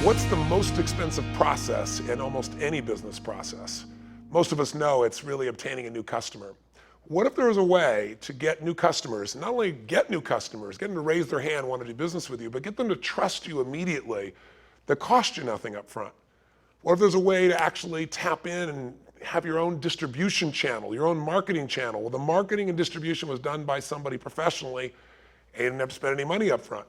What's the most expensive process in almost any business process? Most of us know it's really obtaining a new customer. What if there was a way to get new customers, not only get new customers, get them to raise their hand, want to do business with you, but get them to trust you immediately that cost you nothing up front? What if there's a way to actually tap in and have your own distribution channel, your own marketing channel? Well, the marketing and distribution was done by somebody professionally and you didn't have to spend any money up front.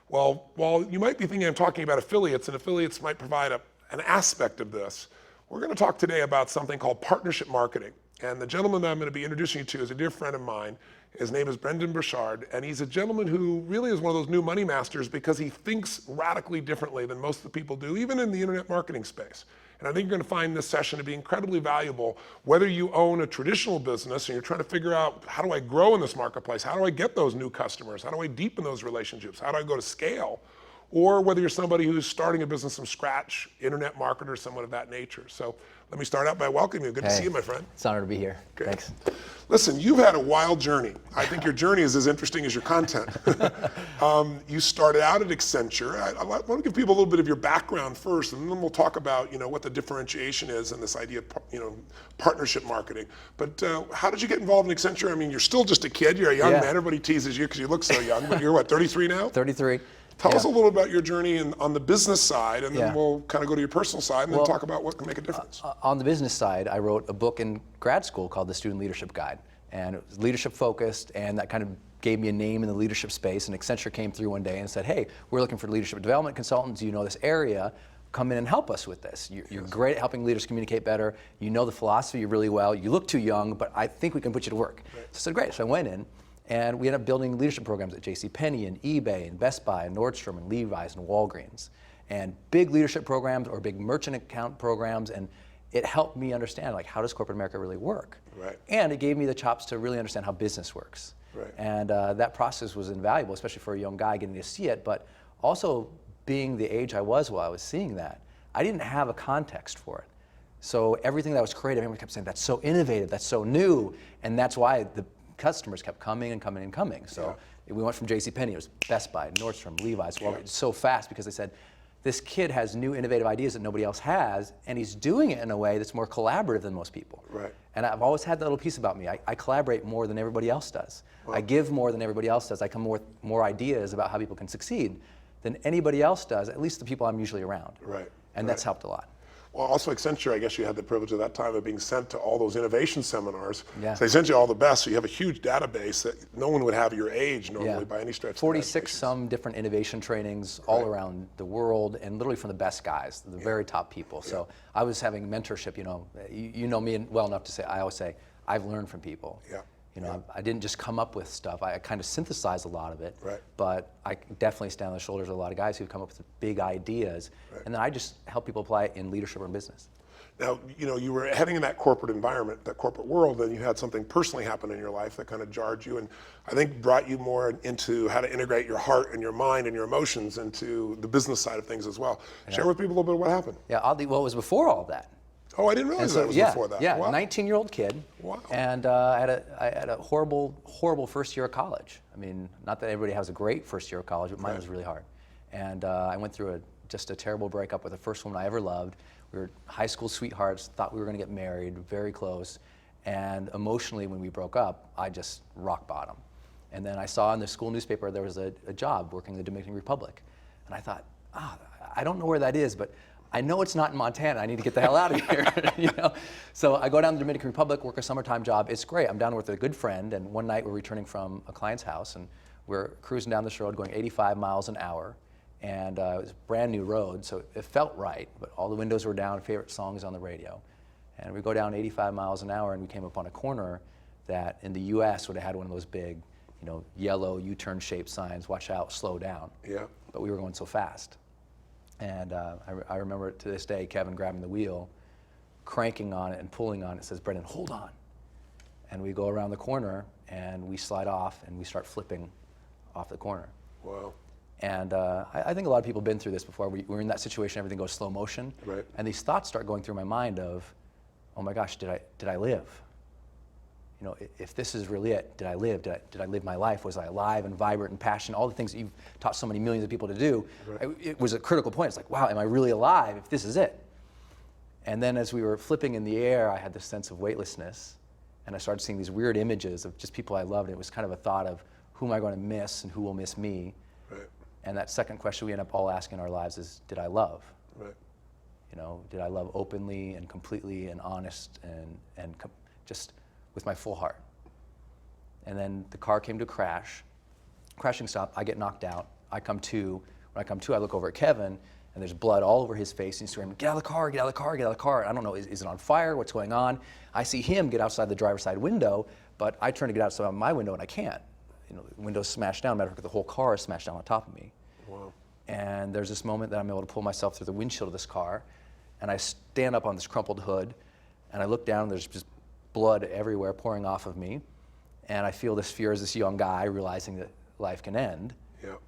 Well, while you might be thinking I'm talking about affiliates, and affiliates might provide an aspect of this, we're going to talk today about something called partnership marketing. And the gentleman that I'm going to be introducing you to is a dear friend of mine. His name is Brendon Burchard, and he's a gentleman who really is one of those new money masters because he thinks radically differently than most of the people do, even in the internet marketing space. And I think you're going to find this session to be incredibly valuable, whether you own a traditional business and you're trying to figure out, how do I grow in this marketplace? How do I get those new customers? How do I deepen those relationships? How do I go to scale? Or whether you're somebody who's starting a business from scratch, internet marketer, someone of that nature. So let me start out by welcoming you. Good to see you, my friend. It's an honor to be here. Good. Thanks. Listen, you've had a wild journey. I think your journey is as interesting as your content. You started out at Accenture. I want to give people a little bit of your background first, and then we'll talk about what the differentiation is and this idea of partnership marketing. But how did you get involved in Accenture? I mean, you're still just a kid. You're a young man. Everybody teases you because you look so young. But you're what, 33 now? 33. Tell us a little about your journey on the business side, and then we'll kind of go to your personal side and then talk about what can make a difference. On the business side, I wrote a book in grad school called The Student Leadership Guide. And it was leadership focused, and that kind of gave me a name in the leadership space. And Accenture came through one day and said, hey, we're looking for leadership development consultants. You know this area. Come in and help us with this. You're great at helping leaders communicate better. You know the philosophy really well. You look too young, but I think we can put you to work. Right. So I said, great. So I went in. And we ended up building leadership programs at JCPenney and eBay and Best Buy and Nordstrom and Levi's and Walgreens. And big leadership programs or big merchant account programs. And it helped me understand, like, how does corporate America really work? Right. And it gave me the chops to really understand how business works. Right. And that process was invaluable, especially for a young guy getting to see it. But also, being the age I was while I was seeing that, I didn't have a context for it. So everything that was creative, everyone kept saying, that's so innovative, that's so new. And that's why the customers kept coming and coming and coming. So we went from JCPenney, it was Best Buy, Nordstrom, Levi's, Walgreens, so fast because they said, this kid has new innovative ideas that nobody else has, and he's doing it in a way that's more collaborative than most people. Right. And I've always had that little piece about me. I collaborate more than everybody else does. Wow. I give more than everybody else does. I come with more ideas about how people can succeed than anybody else does, at least the people I'm usually around. Right. And that's helped a lot. Well, also Accenture, I guess you had the privilege at that time of being sent to all those innovation seminars. Yeah. So they sent you all the best, so you have a huge database that no one would have your age normally by any stretch. 46 some different innovation trainings all around the world, and literally from the best guys, the very top people. So I was having mentorship, you know me well enough to say, I always say, I've learned from people. Yeah. I didn't just come up with stuff. I kind of synthesized a lot of it, but I definitely stand on the shoulders of a lot of guys who've come up with big ideas, and then I just help people apply it in leadership or business. Now, you were heading in that corporate environment, that corporate world, and you had something personally happen in your life that kind of jarred you, and I think brought you more into how to integrate your heart and your mind and your emotions into the business side of things as well. Share with people a little bit of what happened. Yeah, oddly, well, it was before all of that. Oh, I didn't realize that was before that. Yeah, wow. 19-year-old kid. Wow. And I had a horrible, horrible first year of college. I mean, not that everybody has a great first year of college, but mine was really hard. And I went through just a terrible breakup with the first woman I ever loved. We were high school sweethearts, thought we were going to get married, very close. And emotionally, when we broke up, I just rock bottom. And then I saw in the school newspaper there was a job working in the Dominican Republic. And I thought, I don't know where that is, but I know it's not in Montana. I need to get the hell out of here, So I go down to the Dominican Republic, work a summertime job. It's great. I'm down with a good friend, and one night we're returning from a client's house, and we're cruising down this road going 85 miles an hour, and it was a brand new road, so it felt right, but all the windows were down, favorite songs on the radio. And we go down 85 miles an hour, and we came upon a corner that in the US would have had one of those big, yellow U-turn shaped signs, watch out, slow down. Yeah. But we were going so fast. And I remember to this day, Kevin grabbing the wheel, cranking on it and pulling on it, says, Brendon, hold on. And we go around the corner and we slide off and we start flipping off the corner. Wow. And I think a lot of people have been through this before. We're in that situation, everything goes slow motion. Right. And these thoughts start going through my mind of, oh my gosh, did I live? if this is really it, did I live? Did I live my life? Was I alive and vibrant and passionate? All the things that you've taught so many millions of people to do. Right. It was a critical point. It's like, wow, am I really alive if this is it? And then as we were flipping in the air, I had this sense of weightlessness. And I started seeing these weird images of just people I loved. And it was kind of a thought of, who am I going to miss and who will miss me? Right. And that second question we end up all asking in our lives is, did I love? Right. Did I love openly and completely and honest and just with my full heart? And then the car came to a crashing stop, I get knocked out, I come to. When I come to, I look over at Kevin, and there's blood all over his face, and he's screaming, get out of the car, get out of the car, get out of the car. I don't know, is it on fire, what's going on? I see him get outside the driver's side window, but I turn to get outside my window and I can't. The window's smashed down, matter of fact, the whole car is smashed down on top of me. Wow. And there's this moment that I'm able to pull myself through the windshield of this car, and I stand up on this crumpled hood, and I look down, and there's just blood everywhere pouring off of me, and I feel this fear as this young guy realizing that life can end. Yep.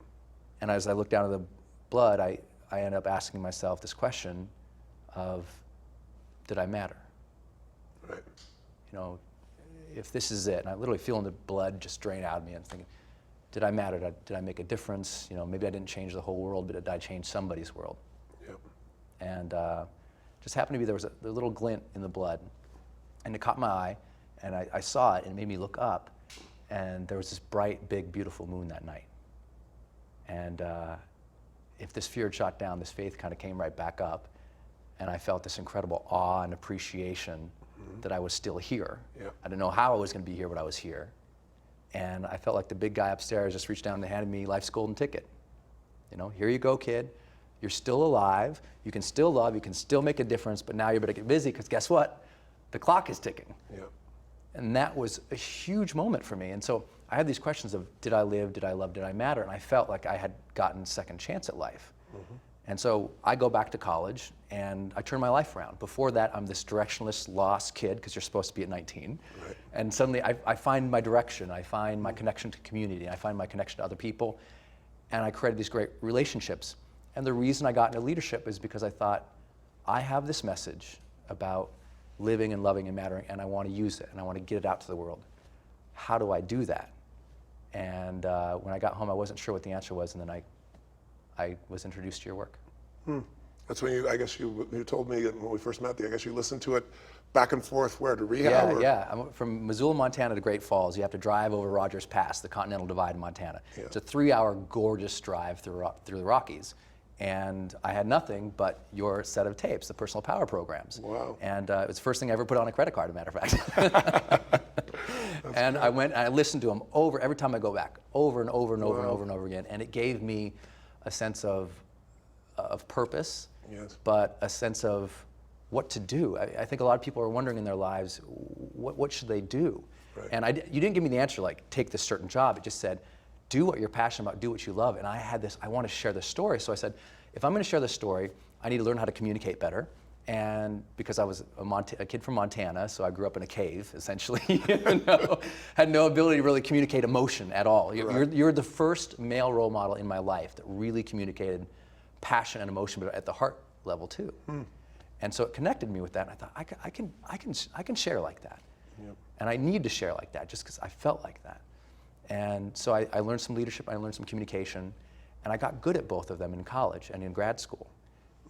And as I look down at the blood, I end up asking myself this question of, did I matter? Right. If this is it, and I literally feeling the blood just drain out of me, I'm thinking, did I matter? Did I make a difference? Maybe I didn't change the whole world, but did I change somebody's world? Yep. And just happened to be there was a little glint in the blood, and it caught my eye, and I saw it, and it made me look up, and there was this bright, big, beautiful moon that night. And if this fear had shot down, this faith kind of came right back up, and I felt this incredible awe and appreciation that I was still here. Yep. I didn't know how I was going to be here, but I was here. And I felt like the big guy upstairs just reached down and handed me life's golden ticket. Here you go, kid. You're still alive. You can still love. You can still make a difference. But now you better get busy, because guess what? The clock is ticking. Yep. And that was a huge moment for me. And so I had these questions of, did I live? Did I love? Did I matter? And I felt like I had gotten second chance at life. Mm-hmm. And so I go back to college, and I turn my life around. Before that, I'm this directionless, lost kid, because you're supposed to be at 19. Right. And suddenly I find my direction. I find my connection to community. I find my connection to other people. And I created these great relationships. And the reason I got into leadership is because I thought, I have this message about living and loving and mattering, and I want to use it, and I want to get it out to the world. How do I do that? And when I got home, I wasn't sure what the answer was, and then I was introduced to your work. That's when you told me when we first met, I guess you listened to it back and forth, where, to rehab? Yeah. I'm from Missoula, Montana to Great Falls. You have to drive over Rogers Pass, the Continental Divide in Montana. Yeah. It's a 3-hour gorgeous drive through the Rockies. And I had nothing but your set of tapes, the personal power programs. Wow. And it was the first thing I ever put on a credit card, as a matter of fact. And great. I went and I listened to them every time I go back, over and over and over and over and over again. And it gave me a sense of purpose, yes, but a sense of what to do. I think a lot of people are wondering in their lives, what should they do? Right. And you didn't give me the answer like, take this certain job. It just said, do what you're passionate about, do what you love. And I had this, I want to share this story. So I said, if I'm going to share this story, I need to learn how to communicate better. And because I was a kid from Montana, so I grew up in a cave, essentially, had no ability to really communicate emotion at all. You're the first male role model in my life that really communicated passion and emotion, but at the heart level too. And so it connected me with that, and I thought, I can share like that. Yep. And I need to share like that, just because I felt like that. And so I learned some leadership, I learned some communication, and I got good at both of them in college and in grad school.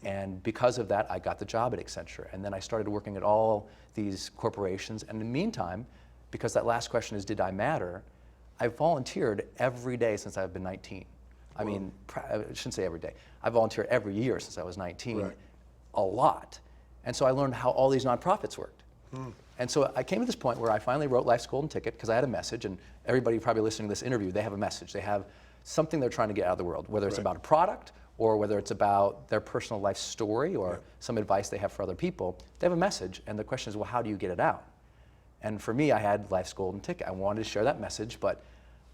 And because of that, I got the job at Accenture. And then I started working at all these corporations. And in the meantime, because that last question is, did I matter? I've volunteered every day since I've been 19. I mean, I shouldn't say every day. I volunteered every year since I was 19, right, a lot. And so I learned how all these nonprofits worked. And so I came to this point where I finally wrote Life's Golden Ticket, because I had a message, and everybody probably listening to this interview, they have a message. They have something they're trying to get out of the world, whether it's about a product, or whether it's about their personal life story, or some advice they have for other people. They have a message, and the question is, well, how do you get it out? And for me, I had Life's Golden Ticket. I wanted to share that message, but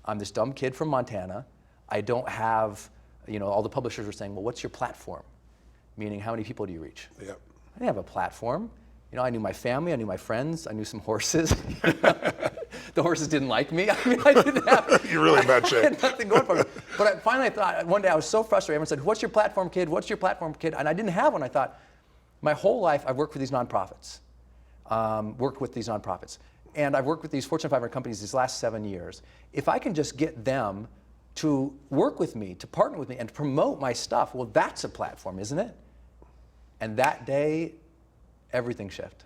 I'm this dumb kid from Montana. I don't have, all the publishers were saying, well, what's your platform? Meaning, how many people do you reach? Yep. I didn't have a platform. I knew my family, I knew my friends, I knew some horses. The horses didn't like me. I mean, I didn't have. You're really in bad shape. I had nothing going for me. But finally I thought, one day I was so frustrated. Everyone said, what's your platform, kid? What's your platform, kid? And I didn't have one. I thought, my whole life I've worked for these nonprofits. and I've worked with these Fortune 500 companies these last 7 years. If I can just get them to work with me, to partner with me, and to promote my stuff, well, that's a platform, isn't it? And that day, everything shifted.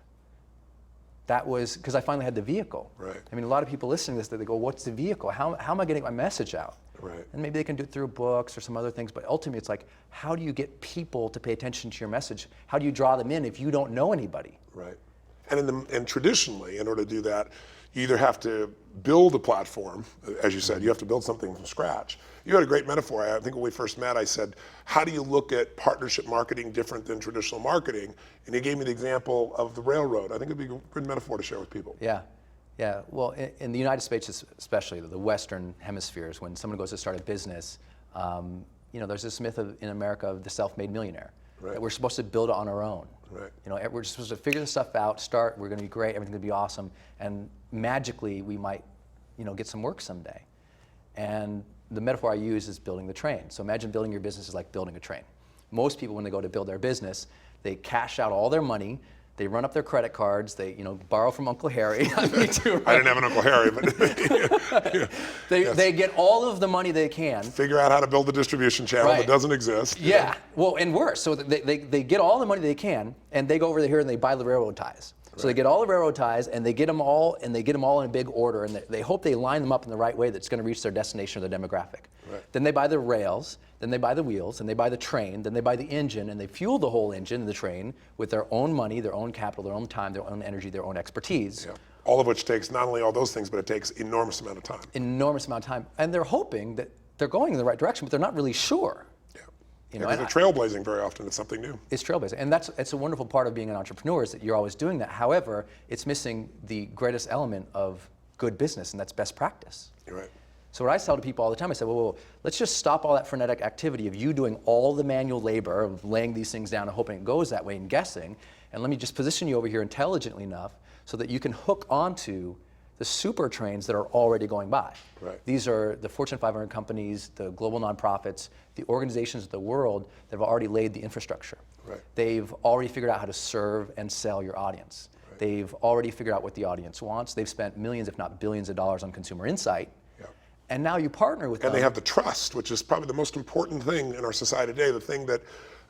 That was because I finally had the vehicle. Right. I mean, a lot of people listening to this, they go, what's the vehicle? How am I getting my message out? Right. And maybe they can do it through books or some other things, but ultimately it's like, how do you get people to pay attention to your message? How do you draw them in if you don't know anybody? Right. And traditionally, in order to do that, you either have to build a platform, as you said, you have to build something from scratch. You had a great metaphor. I think when we first met, I said, how do you look at partnership marketing different than traditional marketing? And he gave me the example of the railroad. I think it'd be a good metaphor to share with people. Yeah. Yeah, well, in the United States, especially the Western hemispheres, when someone goes to start a business, there's this myth in America of the self-made millionaire, right, that we're supposed to build it on our own. Right. We're just supposed to figure this stuff out, start, we're going to be great, everything's going to be awesome, and magically we might, get some work someday. And the metaphor I use is building the train. So imagine building your business is like building a train. Most people, when they go to build their business, they cash out all their money. They run up their credit cards. They, borrow from Uncle Harry. Me too, right? I didn't have an Uncle Harry, but They get all of the money they can. Figure out how to build a distribution channel that doesn't exist. Yeah. Well, and worse. So they get all the money they can, and they go over here and they buy the railroad ties. So they get all the railroad ties, and they get them all, in a big order, and they hope they line them up in the right way that's going to reach their destination or their demographic. Right. Then they buy the rails, then they buy the wheels, and they buy the train, then they buy the engine, and they fuel the whole engine and the train with their own money, their own capital, their own time, their own energy, their own expertise. Yeah. All of which takes not only all those things, but it takes enormous amount of time. Enormous amount of time. And they're hoping that they're going in the right direction, but they're not really sure. Because they're trailblazing very often. It's something new. It's trailblazing, and it's a wonderful part of being an entrepreneur is that you're always doing that. However, it's missing the greatest element of good business, and that's best practice. You're right. So what I tell to people all the time, I say, well, let's just stop all that frenetic activity of you doing all the manual labor of laying these things down and hoping it goes that way and guessing, and let me just position you over here intelligently enough so that you can hook onto the super trains that are already going by. Right. These are the Fortune 500 companies, the global nonprofits, the organizations of the world that have already laid the infrastructure. Right. They've already figured out how to serve and sell your audience. Right. They've already figured out what the audience wants. They've spent millions, if not billions of dollars on consumer insight. Yeah. And now you partner with them. And they have the trust, which is probably the most important thing in our society today, the thing that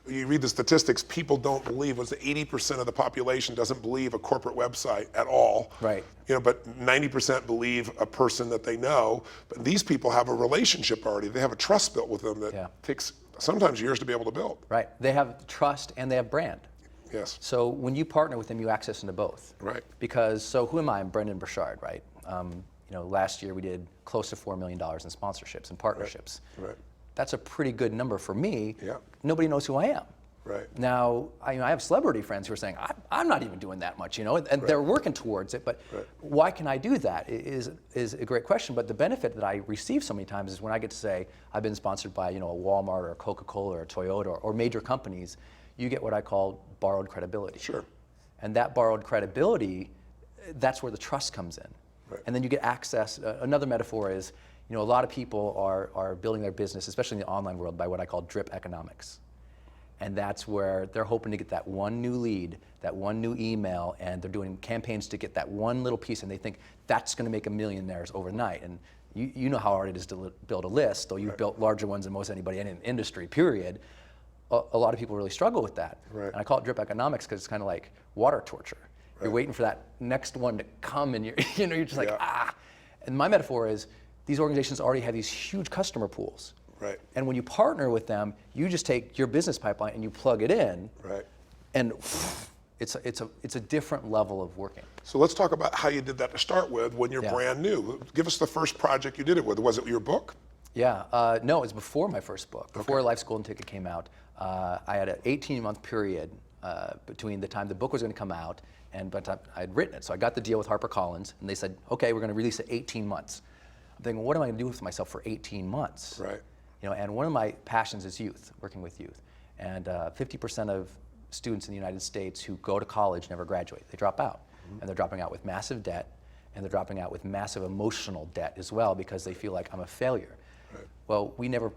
you read the statistics, people don't believe, was 80% of the population doesn't believe a corporate website at all. Right. But 90% believe a person that they know. But these people have a relationship already. They have a trust built with them that takes sometimes years to be able to build. Right. They have trust and they have brand. Yes. So when you partner with them, you access into both. Right. Because, so who am I? I'm Brendon Burchard, right? Last year we did close to $4 million in sponsorships and partnerships. Right. That's a pretty good number for me. Yeah. Nobody knows who I am. Right. Now, I have celebrity friends who are saying, I'm not even doing that much, and they're working towards it, but why can I do that is a great question. But the benefit that I receive so many times is when I get to say, I've been sponsored by, a Walmart or a Coca-Cola or a Toyota or major companies, you get what I call borrowed credibility. Sure. And that borrowed credibility, that's where the trust comes in. Right. And then you get access. Another metaphor is, a lot of people are building their business, especially in the online world, by what I call drip economics. And that's where they're hoping to get that one new lead, that one new email, and they're doing campaigns to get that one little piece, and they think that's going to make them millionaires overnight. And you know how hard it is to build a list, though you've built larger ones than most anybody in an industry, period. A lot of people really struggle with that. Right. And I call it drip economics because it's kind of like water torture. Right. You're waiting for that next one to come, and you're just like, And my metaphor is these organizations already have these huge customer pools. Right. And when you partner with them, you just take your business pipeline and you plug it in. Right. And it's a different level of working. So let's talk about how you did that to start with when you're brand new. Give us the first project you did it with. Was it your book? Yeah. No, it was before my first book. Before Life's Golden Ticket came out, I had an 18-month period between the time the book was going to come out and by the time I'd written it. So I got the deal with HarperCollins, and they said, okay, we're going to release it 18 months. I'm thinking, what am I going to do with myself for 18 months? Right. And one of my passions is youth, working with youth. And 50% of students in the United States who go to college never graduate. They drop out. And they're dropping out with massive debt, and they're dropping out with massive emotional debt as well because they feel like I'm a failure. Right. Well, we never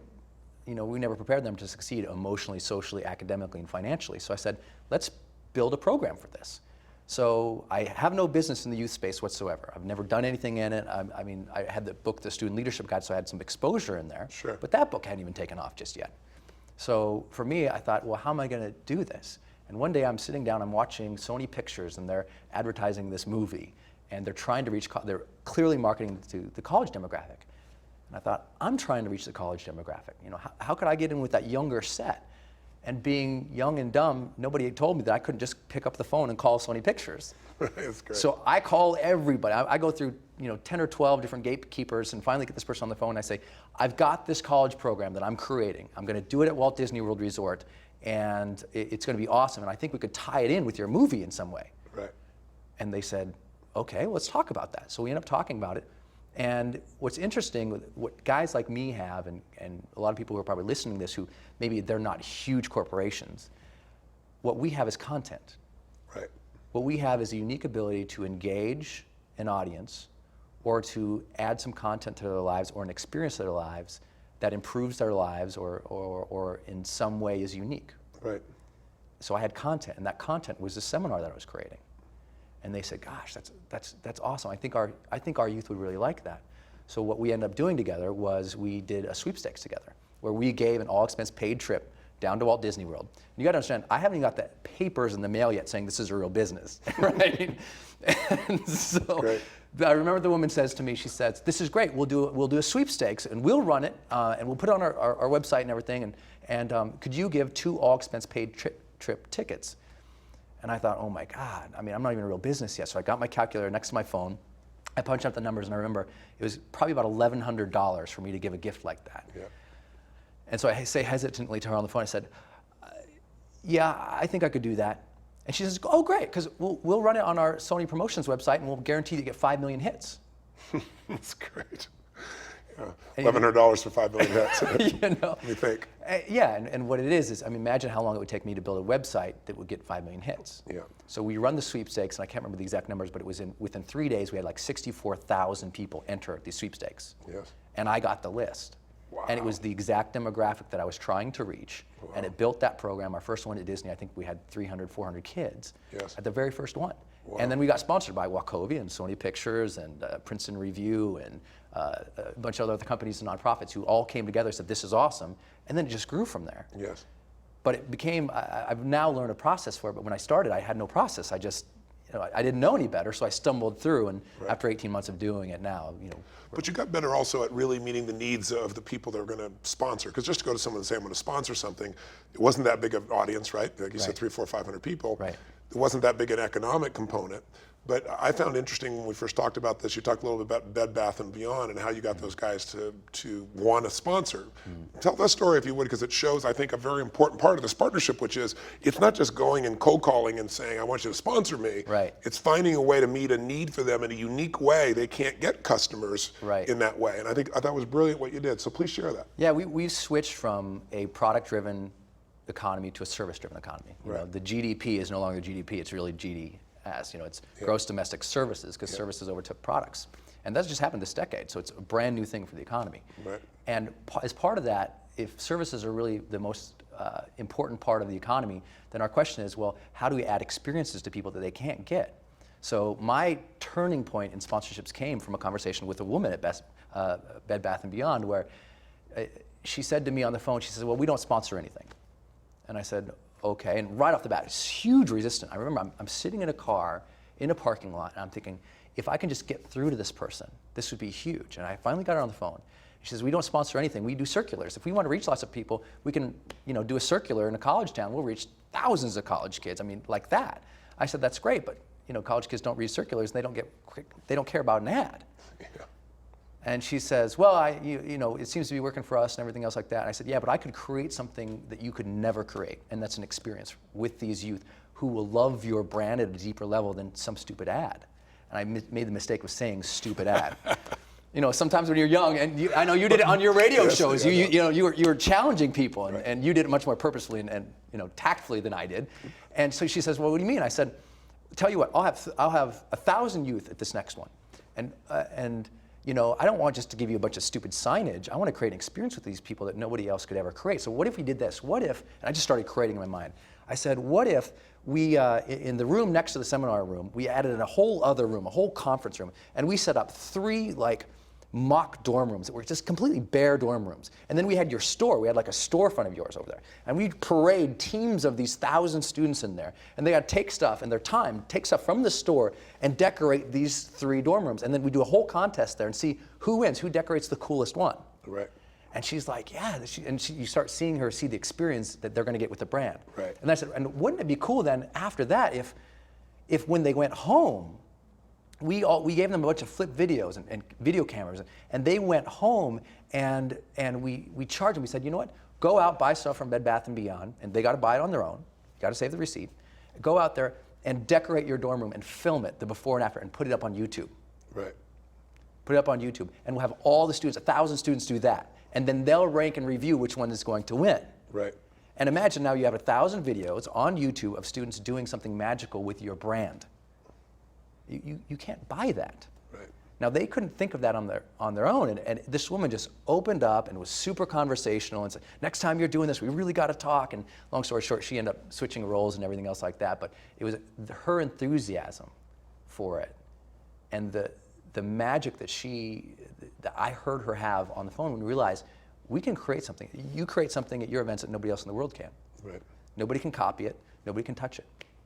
prepared them to succeed emotionally, socially, academically, and financially. So I said, let's build a program for this. So I have no business in the youth space whatsoever. I've never done anything in it. I mean, I had the book, The Student Leadership Guide, so I had some exposure in there. Sure. But that book hadn't even taken off just yet. So for me, I thought, well, how am I going to do this? And one day I'm sitting down, I'm watching Sony Pictures, and they're advertising this movie, and they're trying to reach, they're clearly marketing to the college demographic. And I thought, I'm trying to reach the college demographic. You know, how could I get in with that younger set? And being young and dumb, nobody had told me that I couldn't just pick up the phone and call Sony Pictures. That's great. So I call everybody. I go through 10 or 12 different gatekeepers and finally get this person on the phone and I say, I've got this college program that I'm creating. I'm going to do it at Walt Disney World Resort and it's going to be awesome and I think we could tie it in with your movie in some way. Right. And they said, okay, let's talk about that. So we end up talking about it. And what's interesting, what guys like me have, and a lot of people who are probably listening to this who maybe they're not huge corporations, what we have is content. Right. What we have is a unique ability to engage an audience or to add some content to their lives or an experience to their lives that improves their lives or in some way is unique. Right. So I had content, and that content was the seminar that I was creating. And they said, gosh, that's awesome. I think our youth would really like that. So what we ended up doing together was we did a sweepstakes together where we gave an all-expense paid trip down to Walt Disney World. And you got to understand, I haven't even got the papers in the mail yet saying this is a real business, right? And so Great. I remember the woman says to me, she says, this is great, we'll do a sweepstakes and we'll run it and we'll put it on our website and everything and could you give 2 all-expense paid trip tickets? And I thought, oh my God, I mean, I'm not even a real business yet. So I got my calculator next to my phone. I punched out the numbers and I remember it was probably about $1,100 for me to give a gift like that. Yeah. And so I say hesitantly to her on the phone, I said, yeah, I think I could do that. And she says, oh great, because we'll run it on our Sony Promotions website and we'll guarantee you get 5 million hits. That's great. Yeah. $1,100 for 5 million hits. You know, Let me think. Yeah, and what it is, I mean, imagine how long it would take me to build a website that would get 5 million hits. Yeah. So we run the sweepstakes, and I can't remember the exact numbers, but it was within 3 days, we had like 64,000 people enter these sweepstakes. Yes. And I got the list. Wow. And it was the exact demographic that I was trying to reach. Wow. And it built that program. Our first one at Disney, I think we had 300, 400 kids Yes. at the very first one. Wow. And then we got sponsored by Wachovia and Sony Pictures and Princeton Review and a bunch of other companies and nonprofits who all came together and said, this is awesome. And then it just grew from there. Yes. But it became, I've now learned a process for it, but when I started, I had no process. I just, I didn't know any better, so I stumbled through, and Right. after 18 months of doing it now, But you got better also at really meeting the needs of the people that are going to sponsor. Because just to go to someone and say, I'm going to sponsor something, it wasn't that big of an audience, right? Like you said, Right. 300, 400, 500 people. Right. It wasn't that big an economic component. But I found interesting when we first talked about this, you talked a little bit about Bed Bath & Beyond and how you got those guys to want to sponsor. Tell that story if you would, because it shows, I think, a very important part of this partnership, which is it's not just going and cold calling and saying, I want you to sponsor me. Right. It's finding a way to meet a need for them in a unique way. They can't get customers Right. in that way. And I thought it was brilliant what you did. So please share that. Yeah, we've switched from a product-driven economy to a service-driven economy. You know, Right. the GDP is no longer GDP, it's really GDS. It's gross domestic services, because services overtook products. And that's just happened this decade, so it's a brand new thing for the economy. Right. And as part of that, if services are really the most important part of the economy, then our question is, well, how do we add experiences to people that they can't get? So my turning point in sponsorships came from a conversation with a woman at Bed Bath & Beyond, where she said to me on the phone, she said, well, we don't sponsor anything. And I said, okay, and right off the bat, it's huge resistance. I remember I'm sitting in a car in a parking lot, and I'm thinking, if I can just get through to this person, this would be huge. And I finally got her on the phone. She says, we don't sponsor anything, we do circulars. If we want to reach lots of people, we can do a circular in a college town. We'll reach thousands of college kids, I mean, like that. I said, that's great, but college kids don't read circulars, and they don't care about an ad. Yeah. And she says, well, it seems to be working for us and everything else like that. And I said, yeah, but I could create something that you could never create, and that's an experience with these youth who will love your brand at a deeper level than some stupid ad. And I made the mistake of saying stupid ad. Sometimes when you're young, and I know you did it on your radio Yes, shows, yeah, you were challenging people, and, Right. and you did it much more purposefully and tactfully than I did. And so she says, well, what do you mean? I said, tell you what, I'll have 1,000 youth at this next one, and I don't want just to give you a bunch of stupid signage. I want to create an experience with these people that nobody else could ever create. So what if we did this? What if, and I just started creating in my mind. I said, what if we, in the room next to the seminar room, we added in a whole other room, a whole conference room, and we set up 3 like mock dorm rooms that were just completely bare dorm rooms. And then we had your store. We had like a storefront of yours over there. And we'd parade teams of these 1,000 students in there. And they got to take stuff in their time, take stuff from the store and decorate these 3 dorm rooms. And then we do a whole contest there and see who wins, who decorates the coolest one. Right. And she's like, yeah, you start seeing her see the experience that they're going to get with the brand. Right. And I said, and wouldn't it be cool then after that if when they went home, we gave them a bunch of flip videos and video cameras, and they went home and we charged them. We said, you know what? Go out, buy stuff from Bed Bath & Beyond, and they got to buy it on their own. You got to save the receipt. Go out there and decorate your dorm room and film it, the before and after, and put it up on YouTube. Right. Put it up on YouTube, and we'll have all the students, 1,000 students do that. And then they'll rank and review which one is going to win. Right. And imagine now you have 1,000 videos on YouTube of students doing something magical with your brand. You can't buy that. Right. Now they couldn't think of that on their own, and this woman just opened up and was super conversational and said, next time you're doing this, we really got to talk. And long story short, she ended up switching roles and everything else like that. But it was her enthusiasm for it, and the magic that I heard her have on the phone when we realized we can create something. You create something at your events that nobody else in the world can. Right. Nobody can copy it. Nobody can touch it.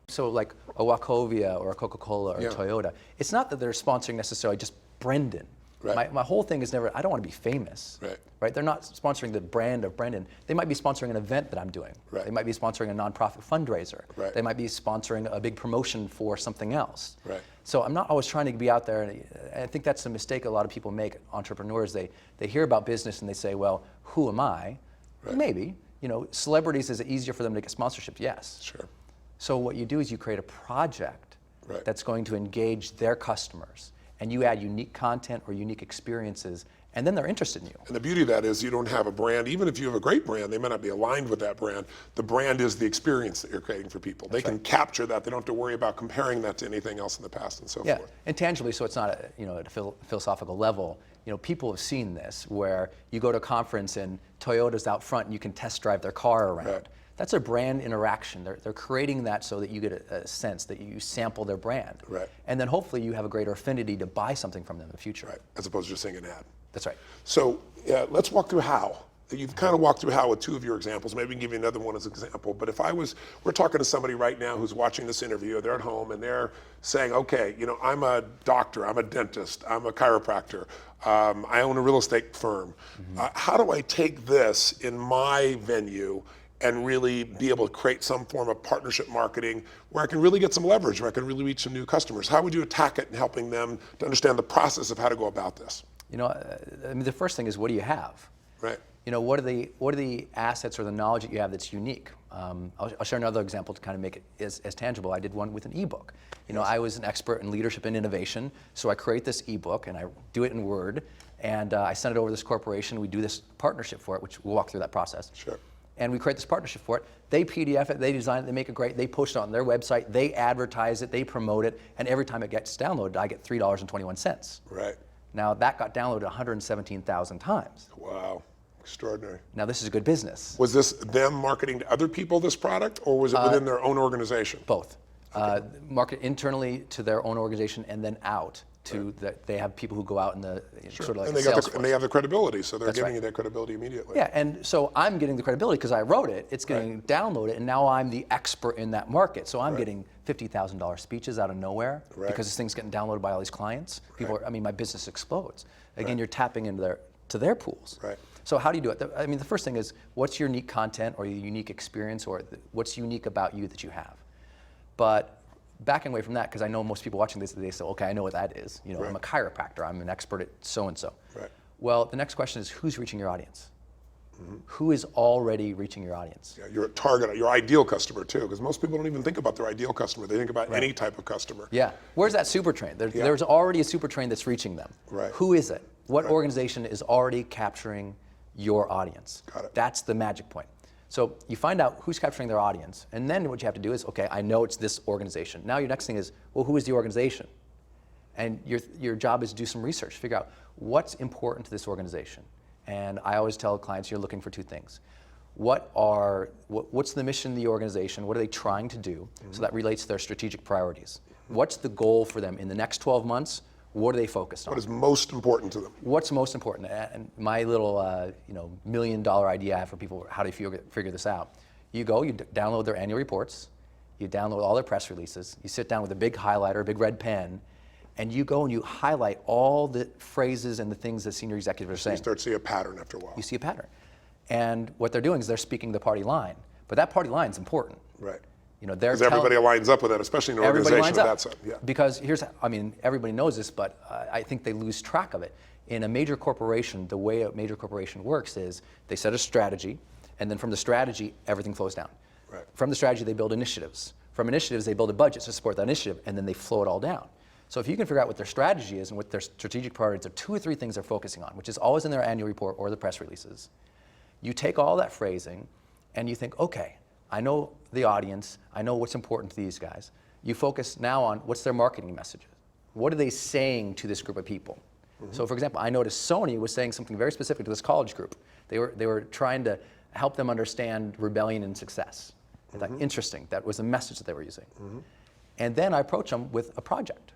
So like a Wachovia or a Coca-Cola or a Toyota, it's not that they're sponsoring necessarily just Brendon. Right. My whole thing is never, I don't want to be famous. Right. They're not sponsoring the brand of Brendon. They might be sponsoring an event that I'm doing. Right. They might be sponsoring a nonprofit fundraiser. Right. They might be sponsoring a big promotion for something else. Right. So I'm not always trying to be out there, and I think that's a mistake a lot of people make, entrepreneurs. They hear about business and they say, well, who am I? Right. Maybe. Celebrities, is it easier for them to get sponsorship? Yes. Sure. So what you do is you create a project Right. that's going to engage their customers, and you add unique content or unique experiences, and then they're interested in you. And the beauty of that is you don't have a brand. Even if you have a great brand, they may not be aligned with that brand. The brand is the experience that you're creating for people. They can capture that. They don't have to worry about comparing that to anything else in the past and so Yeah, forth. and tangibly, so it's not at a philosophical level. People have seen this, where you go to a conference and Toyota's out front and you can test drive their car around. Right. That's a brand interaction. They're creating that so that you get a sense that you sample their brand. Right. And then hopefully you have a greater affinity to buy something from them in the future. Right. As opposed to just seeing an ad. That's right. So let's walk through how. You've kind of walked through how with 2 of your examples. Maybe we can give you another one as an example. But if we're talking to somebody right now who's watching this interview, they're at home and they're saying, okay, I'm a doctor, I'm a dentist, I'm a chiropractor, I own a real estate firm. Mm-hmm. How do I take this in my venue and really be able to create some form of partnership marketing where I can really get some leverage, where I can really reach some new customers? How would you attack it in helping them to understand the process of how to go about this? The first thing is, what do you have? Right. What are the assets or the knowledge that you have that's unique? I'll share another example to kind of make it as tangible. I did one with an ebook. I was an expert in leadership and innovation, so I create this ebook and I do it in Word, and I send it over to this corporation. We do this partnership for it, which we'll walk through that process. Sure. And we create this partnership for it. They PDF it, they design it, they make it great, they post it on their website, they advertise it, they promote it, and every time it gets downloaded, I get $3.21. Right. Now that got downloaded 117,000 times. Wow. Extraordinary. Now this is a good business. Was this them marketing to other people, this product, or was it within their own organization? Both. Market internally to their own organization and then out to they have people who go out in the sort of like and a they sales and they have the credibility, so they're That's giving right. you that credibility immediately. Yeah, and so I'm getting the credibility because I wrote it. It's getting downloaded, and now I'm the expert in that market. So I'm getting $50,000 speeches out of nowhere because this thing's getting downloaded by all these clients. People are, my business explodes. Again, you're tapping into their pools. Right. So how do you do it? The first thing is, what's your unique content or your unique experience, or what's unique about you that you have? But backing away from that, because I know most people watching this, they say, okay, I know what that is. I'm a chiropractor, I'm an expert at so-and-so. Right. Well, the next question is, who's reaching your audience? Mm-hmm. Who is already reaching your audience? Yeah, your target, your ideal customer too, because most people don't even think about their ideal customer. They think about any type of customer. Yeah. Where's that super train? There's already a super train that's reaching them. Right. Who is it? What organization is already capturing your audience? Got it. That's the magic point. So you find out who's capturing their audience, and then what you have to do is, okay, I know it's this organization. Now your next thing is, well, who is the organization? And your job is to do some research, figure out what's important to this organization. And I always tell clients, you're looking for 2 things. what's the mission of the organization? What are they trying to do? So that relates to their strategic priorities. What's the goal for them in the next 12 months? What are they focused on? What is most important to them? What's most important? And my little $1 million idea I have for people, how do you figure this out? You go, you download their annual reports, you download all their press releases, you sit down with a big highlighter, a big red pen, and you go and you highlight all the phrases and the things that senior executives are saying. You start to see a pattern after a while. You see a pattern. And what they're doing is they're speaking the party line. But that party line is important. Right. Because everybody lines up with that, especially in an organization of that size. Yeah. Because everybody knows this, but I think they lose track of it. In a major corporation, the way a major corporation works is they set a strategy, and then from the strategy, everything flows down. Right. From the strategy, they build initiatives. From initiatives, they build a budget to support that initiative, and then they flow it all down. So if you can figure out what their strategy is and what their strategic priorities are, 2 or 3 things they're focusing on, which is always in their annual report or the press releases, you take all that phrasing and you think, okay, I know the audience, I know what's important to these guys. You focus now on what's their marketing messages. What are they saying to this group of people? So for example, I noticed Sony was saying something very specific to this college group. They were trying to help them understand rebellion and success. I thought, interesting, that was the message that they were using. And then I approached them with a project.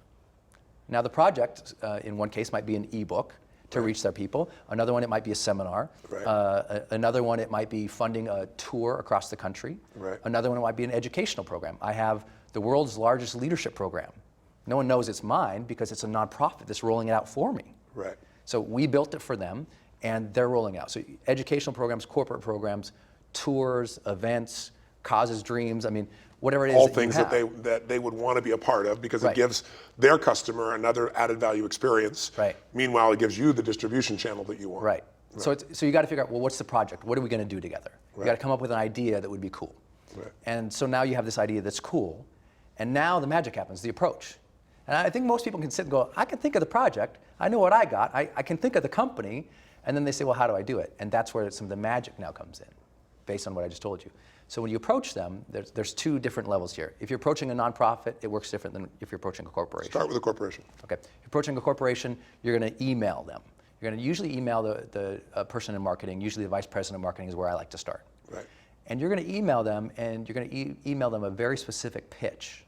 Now the project, in one case, might be an ebook to reach their people. Another one, it might be a seminar. Right. Another one, it might be funding a tour across the country. Right. Another one, it might be an educational program. I have the world's largest leadership program. No one knows it's mine because it's a nonprofit that's rolling it out for me. Right. So we built it for them, and they're rolling out. So educational programs, corporate programs, tours, events, causes, dreams. Whatever it is. All things that they would want to be a part of because it gives their customer another added value experience. Right. Meanwhile, it gives you the distribution channel that you want. Right. So you got to figure out, well, what's the project? What are we going to do together? We got to come up with an idea that would be cool. Right. And so now you have this idea that's cool, and now the magic happens, the approach. And I think most people can sit and go, I can think of the project, I know what I got, I can think of the company, and then they say, well, how do I do it? And that's where some of the magic now comes in, based on what I just told you. So when you approach them, there's 2 different levels here. If you're approaching a nonprofit, it works different than if you're approaching a corporation. Start with a corporation. Okay. If you're approaching a corporation, you're going to email them. You're going to usually email the person in marketing. Usually the vice president of marketing is where I like to start. Right. And you're going to email them, and you're going to email them a very specific pitch